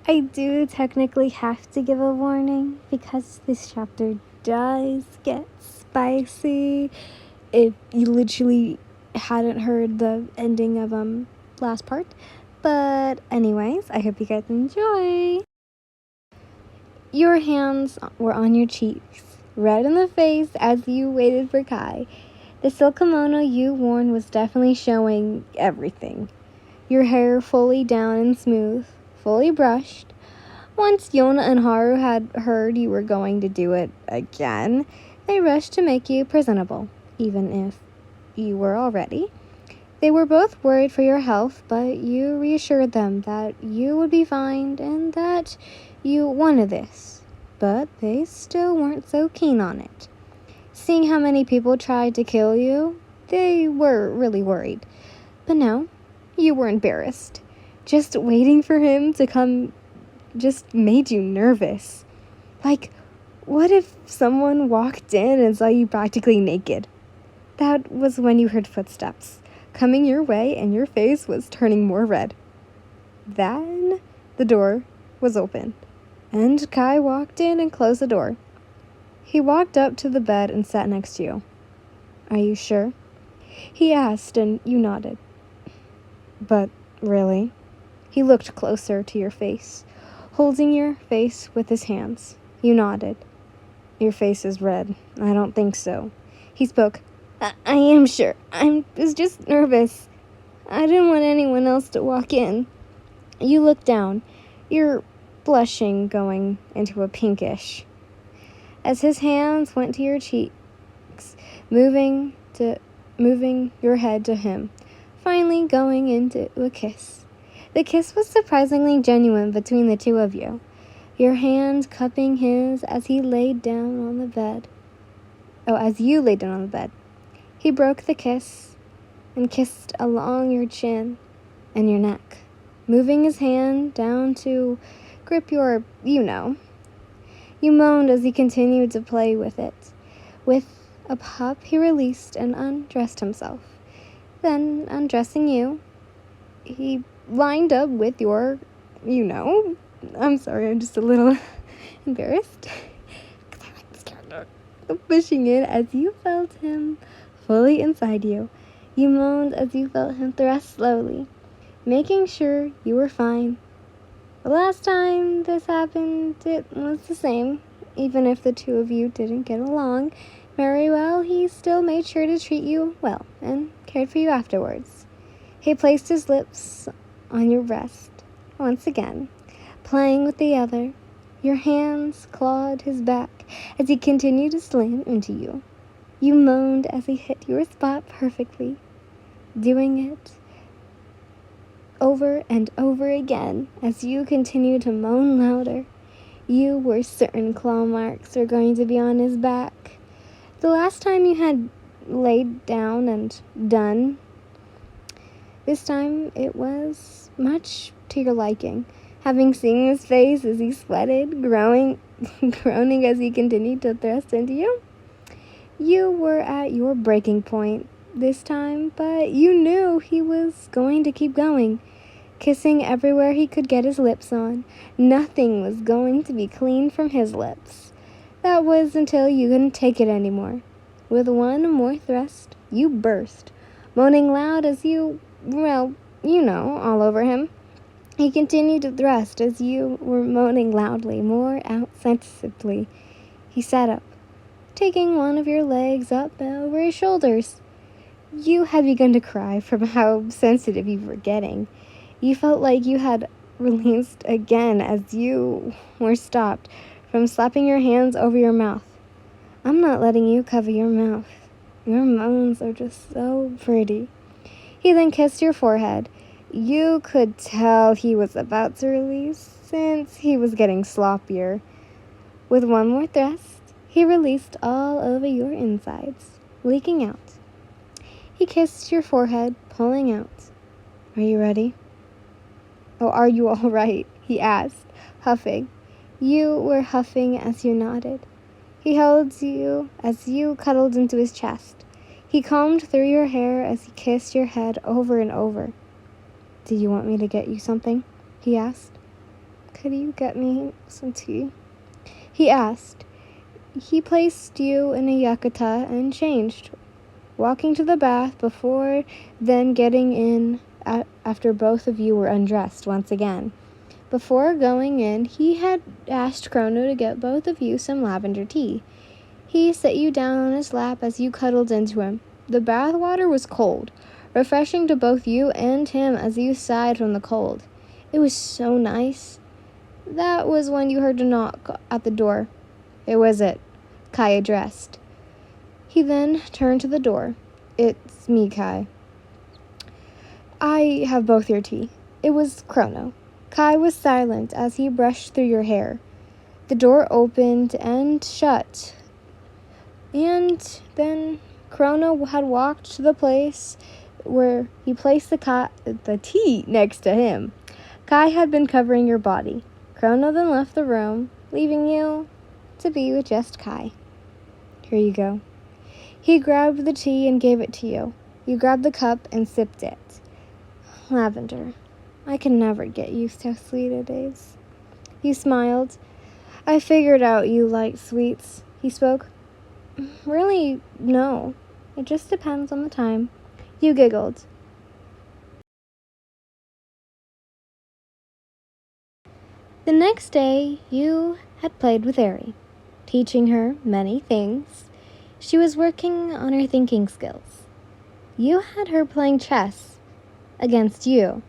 I do technically have to give a warning because this chapter does get spicy. If you literally hadn't heard the ending of last part. But anyways, I hope you guys enjoy. Your hands were on your cheeks, red in the face as you waited for Kai. The silk kimono you worn was definitely showing everything. Your hair fully down and smooth, fully brushed. Once Yona and Haru had heard you were going to do it again, they rushed to make you presentable, even if you were already. They were both worried for your health, but you reassured them that you would be fine and that you wanted this. But they still weren't so keen on it. Seeing how many people tried to kill you, they were really worried. But no, you were embarrassed. Just waiting for him to come just made you nervous. Like, what if someone walked in and saw you practically naked? That was when you heard footsteps coming your way and your face was turning more red. Then the door was open, and Kai walked in and closed the door. He walked up to the bed and sat next to you. Are you sure? He asked, and you nodded. But really? He looked closer to your face, holding your face with his hands. You nodded. Your face is red. I don't think so. He spoke. I am sure. I was just nervous. I didn't want anyone else to walk in. You looked down, your blushing going into a pinkish. As his hands went to your cheeks, moving your head to him, finally going into a kiss. The kiss was surprisingly genuine between the two of you, your hand cupping his as he laid down on the bed. As you laid down on the bed. He broke the kiss and kissed along your chin and your neck, moving his hand down to grip your, You moaned as he continued to play with it. With a puff, he released and undressed himself. Then, undressing you, he lined up with your, I'm sorry, I'm just a little embarrassed. Because I like this character. Pushing it as you felt him fully inside you. You moaned as you felt him thrust slowly, making sure you were fine. The last time this happened, it was the same. Even if the two of you didn't get along very well, he still made sure to treat you well and cared for you afterwards. He placed his lips on your breast once again, playing with the other. Your hands clawed his back as he continued to slam into you. You moaned as he hit your spot perfectly, doing it over and over again as you continued to moan louder. You were certain claw marks were going to be on his back. The last time you had laid down and done, this time it was much to your liking. Having seen his face as he sweated, groaning as he continued to thrust into you. You were at your breaking point this time, but you knew he was going to keep going, kissing everywhere he could get his lips on. Nothing was going to be clean from his lips. That was until you couldn't take it anymore. With one more thrust, you burst, moaning loud as you, all over him. He continued to thrust as you were moaning loudly, more outsensibly. He sat up, taking one of your legs up over his shoulders. You had begun to cry from how sensitive you were getting. You felt like you had released again as you were stopped from slapping your hands over your mouth. I'm not letting you cover your mouth. Your moans are just so pretty. He then kissed your forehead. You could tell he was about to release since he was getting sloppier. With one more thrust, he released all over your insides, leaking out. He kissed your forehead, pulling out. Are you ready? Are you all right? He asked, huffing. You were huffing as you nodded. He held you as you cuddled into his chest. He combed through your hair as he kissed your head over and over. Do you want me to get you something? He asked. could you get me some tea? He asked. He placed you in a yukata and changed, walking to the bath before then getting in after both of you were undressed once again. Before going in, he had asked Chrono to get both of you some lavender tea. He set you down on his lap as you cuddled into him. The bath water was cold, refreshing to both you and him as you sighed from the cold. It was so nice. That was when you heard a knock at the door. It was it. Kai addressed. He then turned to the door. It's me, Kai. I have both your tea. It was Chrono. Kai was silent as he brushed through your hair. The door opened and shut. And then Chrono had walked to the place where he placed the tea next to him. Kai had been covering your body. Chrono then left the room, leaving you to be with just Kai. Here you go. He grabbed the tea and gave it to you. You grabbed the cup and sipped it. Lavender. I can never get used to how sweet it is. You smiled. I figured out you like sweets. He spoke. Really, no. It just depends on the time. You giggled. The next day, you had played with Arie, teaching her many things. She was working on her thinking skills. You had her playing chess against you,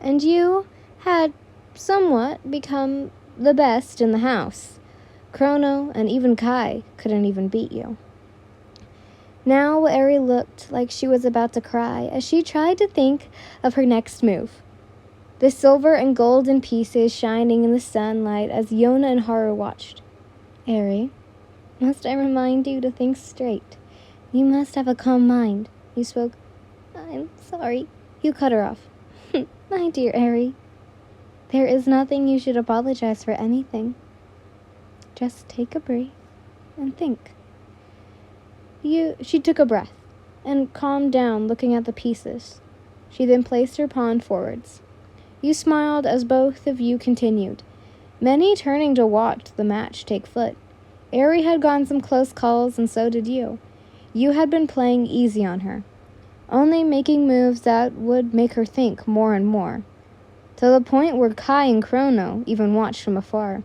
and you had somewhat become the best in the house. Chrono and even Kai couldn't even beat you. Now Arie looked like she was about to cry as she tried to think of her next move. The silver and golden pieces shining in the sunlight as Yona and Haru watched. Arie, must I remind you to think straight? You must have a calm mind. You spoke. I'm sorry. You cut her off. My dear Arie, there is nothing you should apologize for anything. Just take a breath and think. She took a breath and calmed down, looking at the pieces. She then placed her pawn forwards. You smiled as both of you continued, many turning to watch the match take foot. Arie had gotten some close calls, and so did you. You had been playing easy on her, only making moves that would make her think more and more, to the point where Kai and Chrono even watched from afar.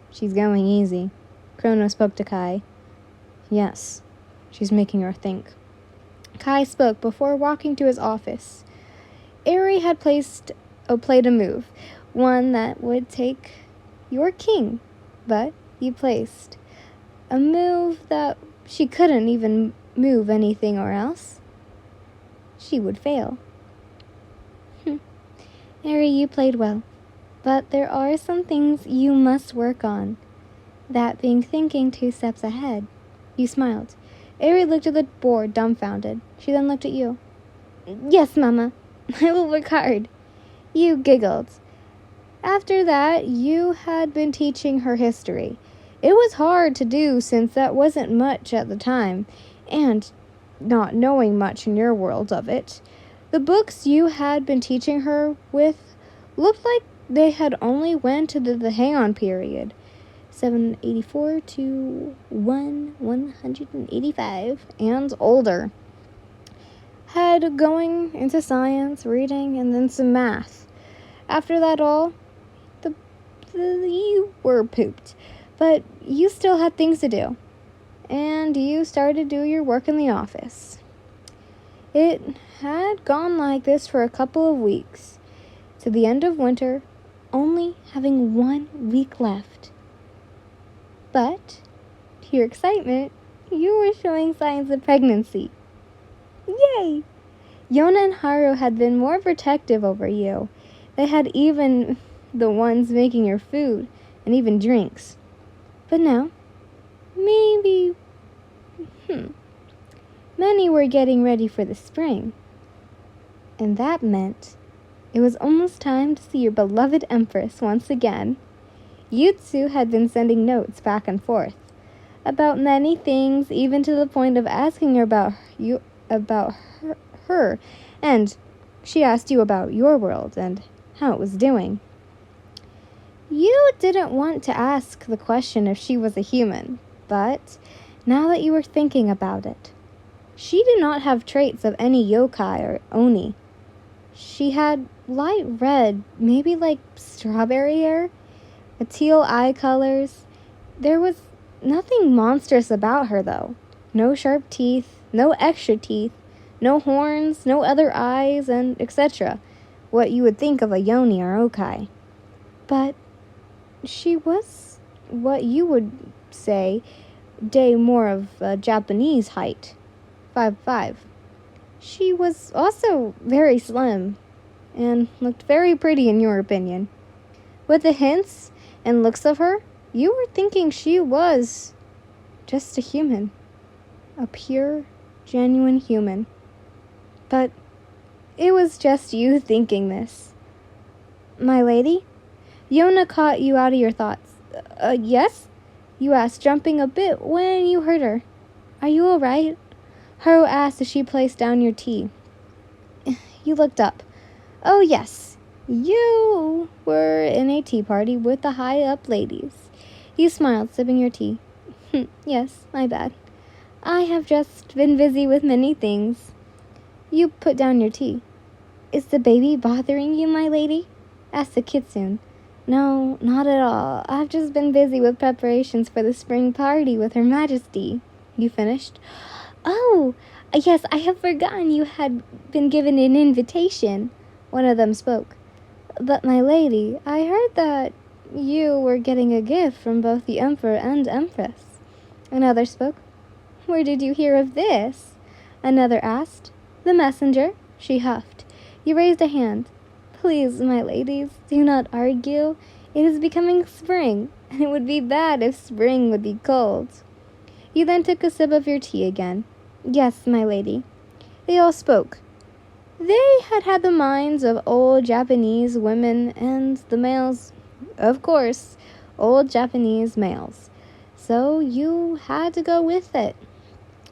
She's going easy. Chrono spoke to Kai. Yes, she's making her think. Kai spoke before walking to his office. Arie had played a move, one that would take your king, but you placed a move that she couldn't even move anything or else she would fail. Arie, you played well, but there are some things you must work on, that being thinking 2 steps ahead. You smiled. Arie looked at the board, dumbfounded. She then looked at you. Yes, Mama, I will work hard. You giggled. After that, you had been teaching her history. It was hard to do since that wasn't much at the time, and not knowing much in your world of it. The books you had been teaching her with looked like they had only went to the hang-on period, 784 to 185, and older. Had going into science, reading, and then some math. After that all, you were pooped, but you still had things to do, and you started to do your work in the office. It had gone like this for a couple of weeks, to the end of winter, only having 1 week left. But, to your excitement, you were showing signs of pregnancy. Yay! Yona and Haru had been more protective over you. They had even the ones making your food and even drinks. But now, maybe, many were getting ready for the spring. And that meant it was almost time to see your beloved Empress once again. You two had been sending notes back and forth about many things, even to the point of asking her about her, and she asked you about your world and how it was doing. You didn't want to ask the question if she was a human, but now that you were thinking about it, she did not have traits of any yokai or oni. She had light red, maybe like strawberry hair, a teal eye colors. There was nothing monstrous about her, though. No sharp teeth, no extra teeth, no horns, no other eyes, and etc. What you would think of a yoni or okai. But she was what you would say more of a Japanese height, 5'5". She was also very slim and looked very pretty in your opinion. With the hints and looks of her, you were thinking she was just a human. A pure, genuine human. But it was just you thinking this. My lady? Yona caught you out of your thoughts. Yes? You asked, jumping a bit when you heard her. Are you all right? Haru asked as she placed down your tea. You looked up. Oh, yes. You were in a tea party with the high-up ladies. You smiled, sipping your tea. Yes, my bad. I have just been busy with many things. You put down your tea. Is the baby bothering you, my lady? Asked the kitsune. No, not at all. I've just been busy with preparations for the spring party with Her Majesty. You finished? Oh, yes, I have forgotten you had been given an invitation. One of them spoke. But, my lady, I heard that you were getting a gift from both the Emperor and Empress. Another spoke. Where did you hear of this? Another asked. The messenger. She huffed. You raised a hand. Please, my ladies, do not argue. It is becoming spring, and it would be bad if spring would be cold. You then took a sip of your tea again. Yes, my lady. They all spoke. They had the minds of old Japanese women and the males, of course, old Japanese males. So you had to go with it.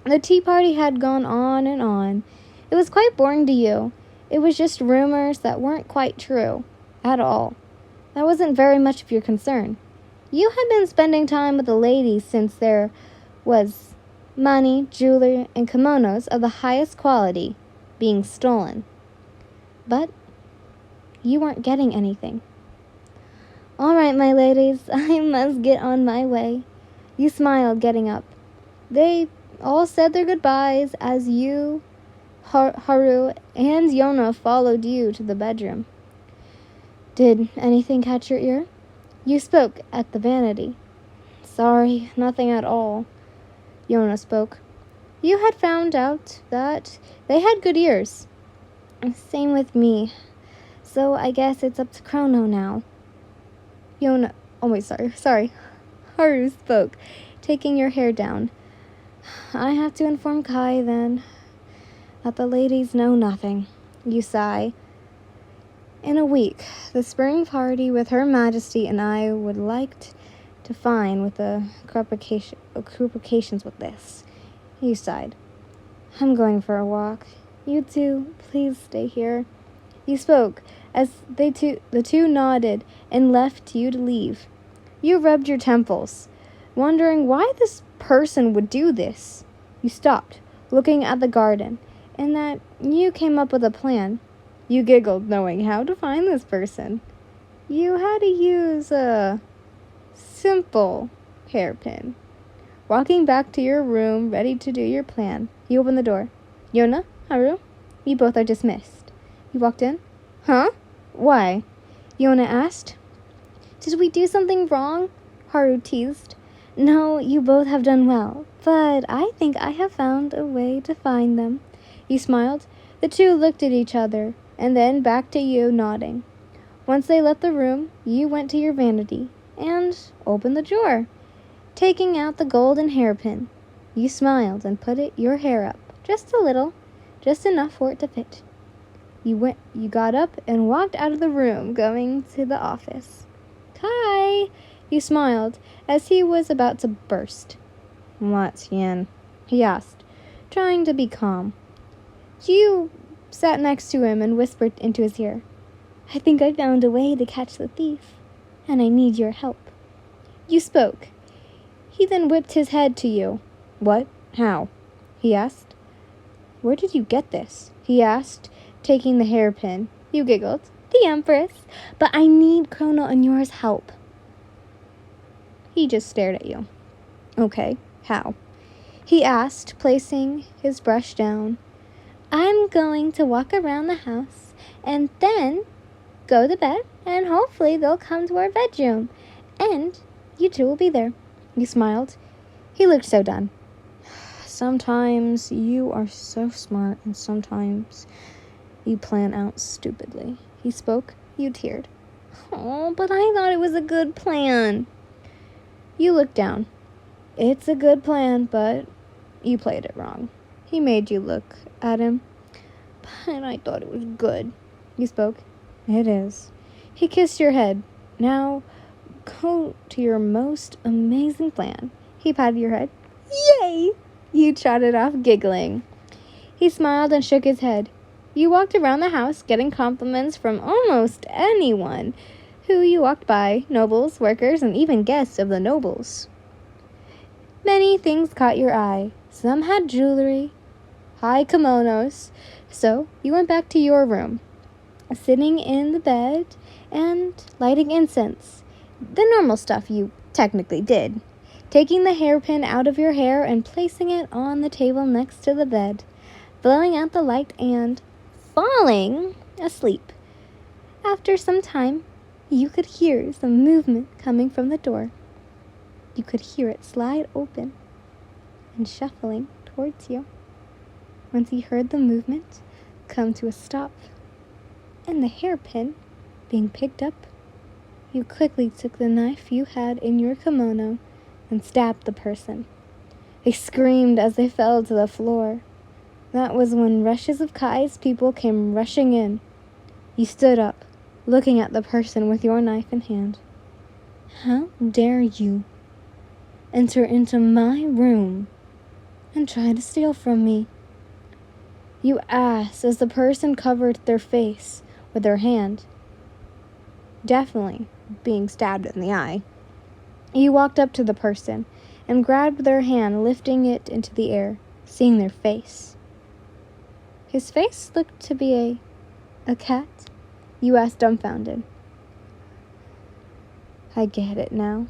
The tea party had gone on and on. It was quite boring to you. It was just rumors that weren't quite true at all. That wasn't very much of your concern. You had been spending time with the ladies since there was money, jewelry, and kimonos of the highest quality being stolen. But you weren't getting anything. All right, my ladies, I must get on my way. You smiled, getting up. They all said their goodbyes as you, Haru, and Yona followed you to the bedroom. Did anything catch your ear? You spoke at the vanity. Sorry, nothing at all. Yona spoke. You had found out that they had good ears. Same with me. So I guess it's up to Chrono now. Yona... Oh, wait, sorry. Haru spoke, taking your hair down. I have to inform Kai, then, that the ladies know nothing. You sigh. In a week, the spring party with Her Majesty and I would like to find with the complications with this. You sighed. I'm going for a walk. You two, please stay here. You spoke as the two nodded and left you to leave. You rubbed your temples, wondering why this person would do this. You stopped, looking at the garden, and that you came up with a plan. You giggled, knowing how to find this person. You had to use a simple hairpin. Walking back to your room, ready to do your plan, you opened the door. Yona, Haru, you both are dismissed. You walked in. Huh? Why? Yona asked. Did we do something wrong? Haru teased. No, you both have done well, but I think I have found a way to find them. You smiled. The two looked at each other, and then back to you, nodding. Once they left the room, you went to your vanity and opened the drawer, taking out the golden hairpin. You smiled and put your hair up, just a little, just enough for it to fit. You got up and walked out of the room, going to the office. Kai! You smiled as he was about to burst. What, Yan? He asked, trying to be calm. You sat next to him and whispered into his ear. I think I found a way to catch the thief. and I need your help." You spoke. He then whipped his head to you. "What? How?" he asked. "Where did you get this?" he asked, taking the hairpin. You giggled. "The Empress. But I need Chrono and yours help." He just stared at you. "Okay, how?" he asked, placing his brush down. "I'm going to walk around the house and then go to bed, and hopefully they'll come to our bedroom, and you two will be there." You smiled. He looked so done. "Sometimes you are so smart, and sometimes you plan out stupidly," he spoke. You teared. "Oh, but I thought it was a good plan." You looked down. "It's a good plan, but you played it wrong." He made you look at him. "But I thought it was good." You spoke. "It is." He kissed your head. "Now, go to your most amazing plan." He patted your head. "Yay!" You trotted off, giggling. He smiled and shook his head. You walked around the house, getting compliments from almost anyone who you walked by, nobles, workers, and even guests of the nobles. Many things caught your eye. Some had jewelry, high kimonos, so you went back to your room, sitting in the bed and lighting incense. The normal stuff you technically did. Taking the hairpin out of your hair and placing it on the table next to the bed, blowing out the light and falling asleep. After some time, you could hear some movement coming from the door. You could hear it slide open and shuffling towards you. Once you heard the movement come to a stop and the hairpin being picked up, you quickly took the knife you had in your kimono and stabbed the person. They screamed as they fell to the floor. That was when rushes of Kai's people came rushing in. You stood up, looking at the person with your knife in hand. "How dare you enter into my room and try to steal from me?" You asked as the person covered their face with their hand, definitely being stabbed in the eye. You walked up to the person and grabbed their hand, lifting it into the air, seeing their face. His face looked to be a cat. You asked, dumbfounded. "I get it now."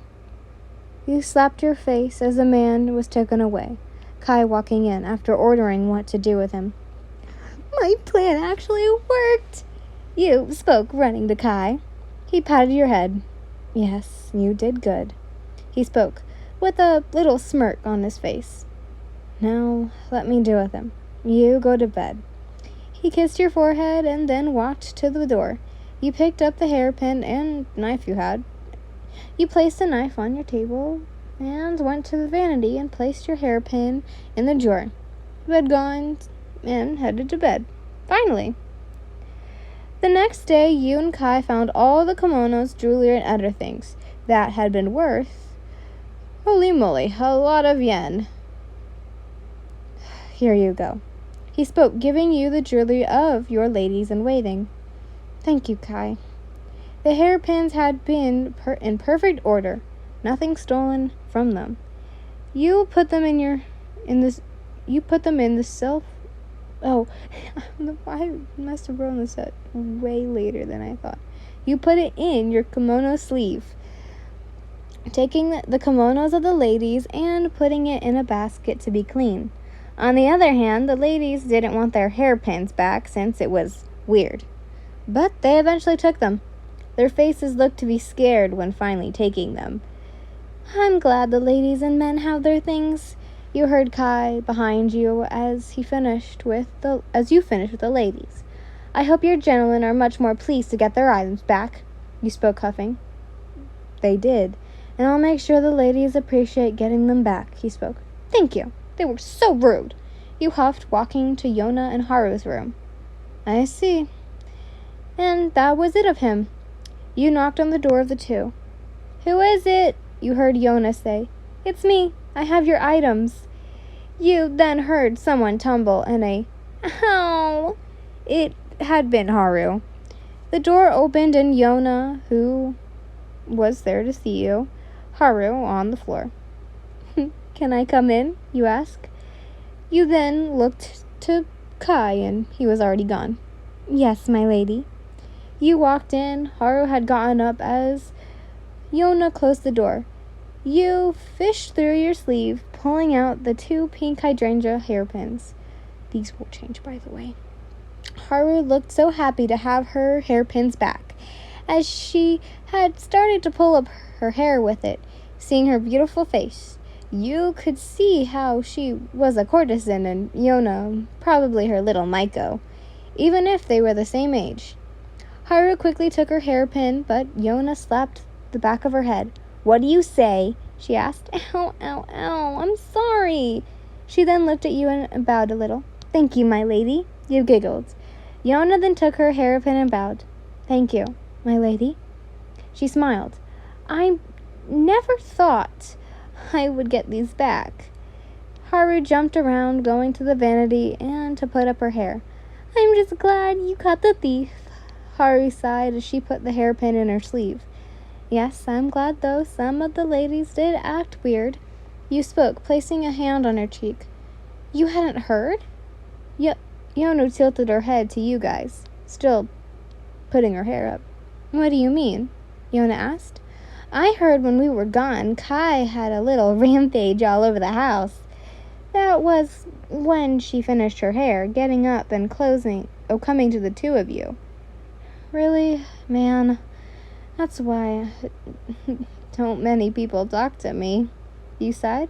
You slapped your face as the man was taken away, Kai walking in after ordering what to do with him. "My plan actually worked," you spoke, running to Kai. He patted your head. "Yes, you did good," he spoke, with a little smirk on his face. "Now, let me deal with him. You go to bed." He kissed your forehead and then walked to the door. You picked up the hairpin and knife you had. You placed the knife on your table and went to the vanity and placed your hairpin in the drawer. You had gone and headed to bed. Finally. The next day, you and Kai found all the kimonos, jewelry, and other things that had been worth, holy moly, a lot of yen. "Here you go," he spoke, giving you the jewelry of your ladies in waiting. "Thank you, Kai." The hairpins had been in perfect order, nothing stolen from them. You put them in the self. Oh, I must have written this out way later than I thought. You put it in your kimono sleeve, taking the kimonos of the ladies and putting it in a basket to be clean. On the other hand, the ladies didn't want their hairpins back since it was weird, but they eventually took them. Their faces looked to be scared when finally taking them. "I'm glad the ladies and men have their things," you heard Kai behind you as you finished with the ladies. "I hope your gentlemen are much more pleased to get their items back," you spoke, huffing. "They did, and I'll make sure the ladies appreciate getting them back," he spoke. "Thank you. They were so rude," you huffed, walking to Yona and Haru's room. "I see." And that was it of him. You knocked on the door of the two. "Who is it?" you heard Yona say. "It's me. I have your items." You then heard someone tumble and a "Ow!" It had been Haru. The door opened and Yona, who was there to see you, Haru on the floor. Can I come in? You ask. You then looked to Kai, and he was already gone. Yes, my lady. You walked in. Haru had gotten up as Yona closed the door. You fished through your sleeve, pulling out the 2 pink hydrangea hairpins. These will change, by the way. Haru looked so happy to have her hairpins back, as she had started to pull up her hair with it. Seeing her beautiful face, you could see how she was a courtesan and Yona probably her little Maiko, even if they were the same age. Haru quickly took her hairpin, but Yona slapped the back of her head. What do you say? She asked. Ow, ow, ow, I'm sorry. She then looked at you and bowed a little. Thank you, my lady. You giggled. Yona then took her hairpin and bowed. Thank you, my lady. She smiled. I never thought I would get these back. Haru jumped around, going to the vanity and to put up her hair. I'm just glad you caught the thief. Haru sighed as she put the hairpin in her sleeve. Yes, I'm glad, though some of the ladies did act weird. You spoke, placing a hand on her cheek. You hadn't heard? Yonu tilted her head to you guys, still putting her hair up. What do you mean? Yona asked. I heard when we were gone, Kai had a little rampage all over the house. That was when she finished her hair, getting up and coming to the 2 of you. Really, man, that's why don't many people talk to me, you sighed.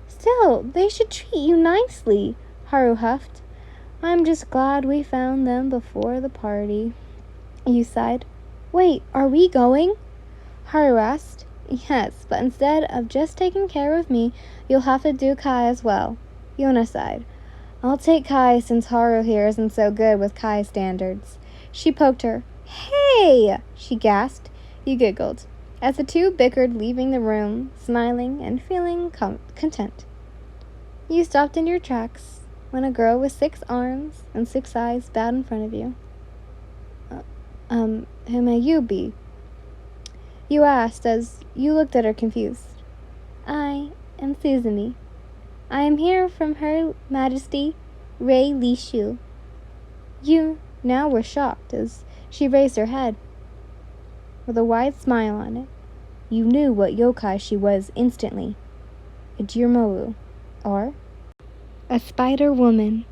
Still, they should treat you nicely, Haru huffed. I'm just glad we found them before the party, you sighed. Wait, are we going? Haru asked. Yes, but instead of just taking care of me, you'll have to do Kai as well. Yona sighed. I'll take Kai since Haru here isn't so good with Kai standards. She poked her. Hey! She gasped. You giggled, as the 2 bickered, leaving the room, smiling and feeling content. You stopped in your tracks when a girl with 6 arms and 6 eyes bowed in front of you. Who may you be? You asked as you looked at her confused. I am Suzume. I am here from Her Majesty Rei Lishu. You now were shocked as she raised her head with a wide smile on it. You knew what yokai she was instantly. A Jirmoru, or a spider woman.